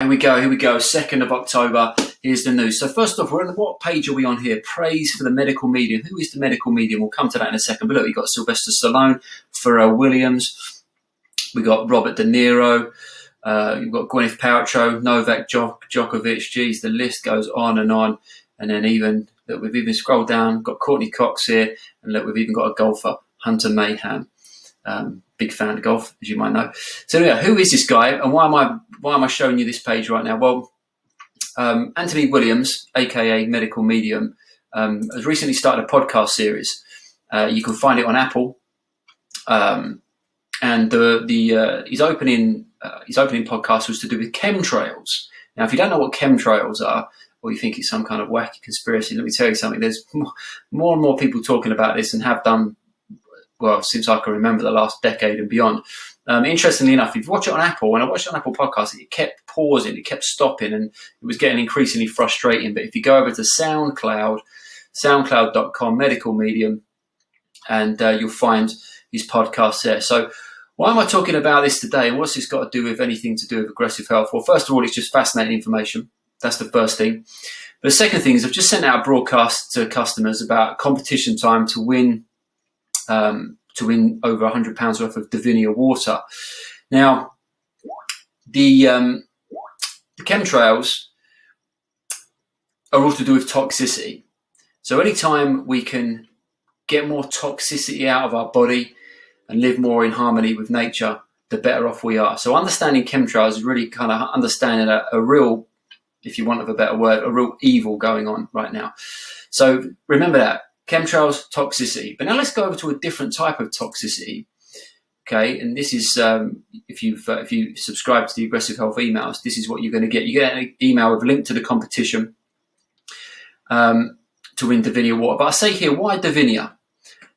Here we go, 2nd of October. Here's the news. So first off, what page are we on here? Praise for the medical medium. Who is the medical medium? We'll come to that in a second. But look, you've got Sylvester Stallone, Pharrell Williams. We got Robert De Niro. You've got Gwyneth Paltrow, Novak Djokovic. Geez, the list goes on. And then we've even scrolled down, got Courtney Cox here. And look, we've even got a golfer, Hunter Mayhem. Big fan of golf, as you might know. So yeah, who is this guy, and why am I showing you this page right now? Well, Anthony Williams, aka Medical Medium, has recently started a podcast series. You can find it on Apple, and his opening podcast was to do with chemtrails. Now, if you don't know what chemtrails are, or you think it's some kind of wacky conspiracy, let me tell you something. There's more and more people talking about this and have done. Well, since I can remember, the last decade and beyond. Interestingly enough, if you watch it on Apple, when I watched it on Apple Podcasts, it kept pausing, it kept stopping, and it was getting increasingly frustrating. But if you go over to SoundCloud, soundcloud.com, Medical Medium, and you'll find his podcast there. So why am I talking about this today, and what's this got to do with anything to do with aggressive health? Well, first of all, it's just fascinating information. That's the first thing. But the second thing is I've just sent out a broadcast to customers about competition time to win over £100 worth of Divinia Water. Now, the chemtrails are all to do with toxicity. So anytime we can get more toxicity out of our body and live more in harmony with nature, the better off we are. So understanding chemtrails is really kind of understanding a real, if you want of a better word, a real evil going on right now. So remember that. Chemtrails, toxicity. But now let's go over to a different type of toxicity. Okay, and this is if you subscribe to the Aggressive Health emails, this is what you're going to get. You get an email with a link to the competition to win Divinia Water. But I say here, why Divinia?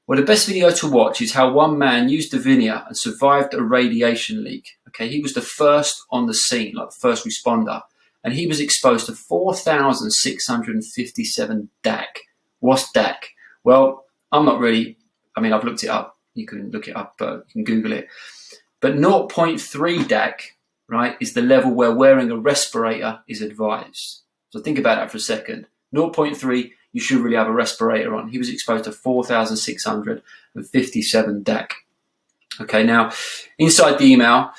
Well, the best video to watch is how one man used Divinia and survived a radiation leak. Okay, he was the first on the scene, like the first responder, and he was exposed to 4,657 DAC. What's DAC? Well, I've looked it up. You can look it up, you can Google it. But 0.3 DAC, right, is the level where wearing a respirator is advised. So think about that for a second. 0.3, you should really have a respirator on. He was exposed to 4,657 DAC. Okay, now, inside the email,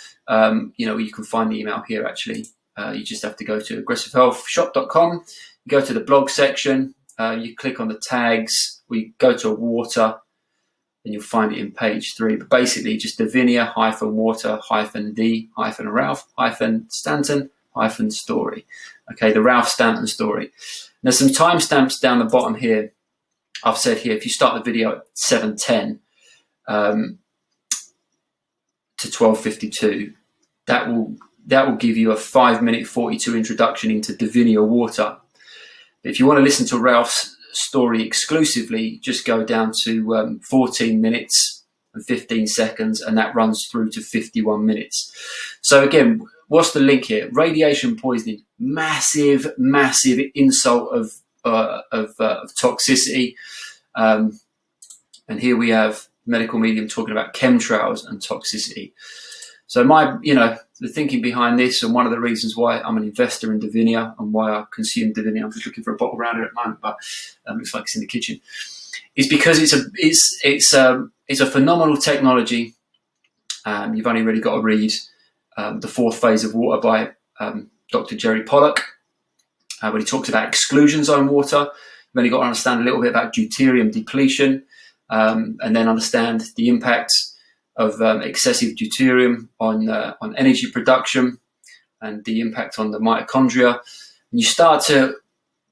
you can find the email here, actually. You just have to go to aggressivehealthshop.com, go to the blog section, you click on the tags, we go to water, and you'll find it in page 3. But basically, just Divinia-water-Ralph-Stanton-story. Okay, the Ralph Stanton story. There's some timestamps down the bottom here. I've said here, if you start the video at 7:10 to 12:52, that will give you a 5-minute 42 introduction into Divinia Water. If you want to listen to Ralph's story exclusively, just go down to 14 minutes and 15 seconds, and that runs through to 51 minutes. So again, what's the link here? Radiation poisoning, massive insult of toxicity. And here we have Medical Medium talking about chemtrails and toxicity. So the thinking behind this, and one of the reasons why I'm an investor in Divinia and why I consume Divinia, I'm just looking for a bottle around here at the moment, but looks like it's in the kitchen, is because it's a phenomenal technology. You've only really got to read The Fourth Phase of Water by Dr. Jerry Pollack, when he talks about exclusion zone water. You've only got to understand a little bit about deuterium depletion, and then understand the impact of excessive deuterium on energy production and the impact on the mitochondria. And you start to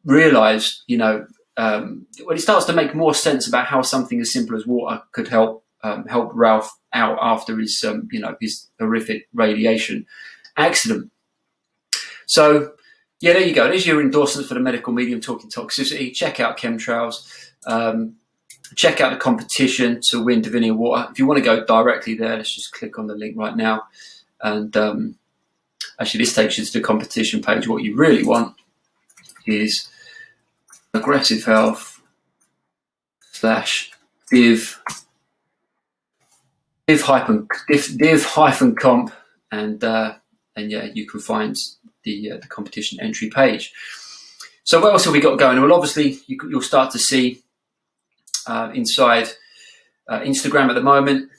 realize, when it starts to make more sense about how something as simple as water could help Ralph out after his horrific radiation accident. So, yeah, there you go. There's your endorsement for the Medical Medium talking toxicity. Check out chemtrails. Check out the competition to win Divinia Water. If you want to go directly there, let's just click on the link right now. And actually, this takes you to the competition page. What you really want is Aggressive Health / div hyphen comp, and yeah, you can find the competition entry page. So what else have we got going? Well, obviously you'll start to see inside Instagram at the moment,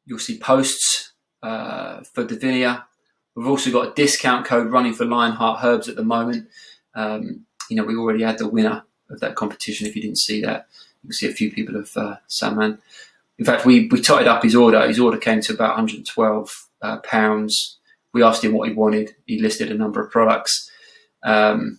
you'll see posts for Divinia. We've also got a discount code running for Lionheart Herbs at the moment. We already had the winner of that competition. If you didn't see that, you can see a few people have Salman. In fact, we totted up his order. His order came to about £112. We asked him what he wanted. He listed a number of products. And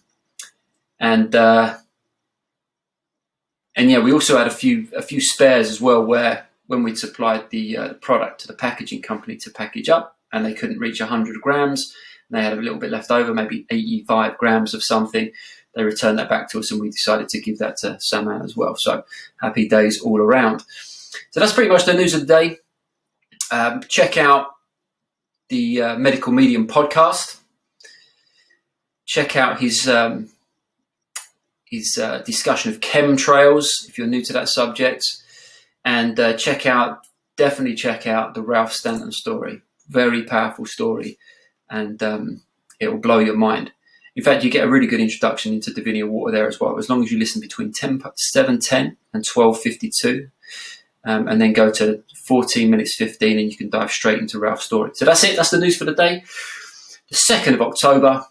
we also had a few spares as well, where when we'd supplied the product to the packaging company to package up, and they couldn't reach 100 grams, and they had a little bit left over, maybe 85 grams of something, they returned that back to us, and we decided to give that to Salman as well. So happy days all around. So that's pretty much the news of the day. Check out the Medical Medium podcast. Check out his discussion of chemtrails if you're new to that subject, and definitely check out the Ralph Stanton story. Very powerful story, and it will blow your mind. In fact, you get a really good introduction into Divinia Water there as well, as long as you listen between 7:10 and 12:52, and then go to 14 minutes 15, and you can dive straight into Ralph's story. So that's it. That's the news for the day. The 2nd of October.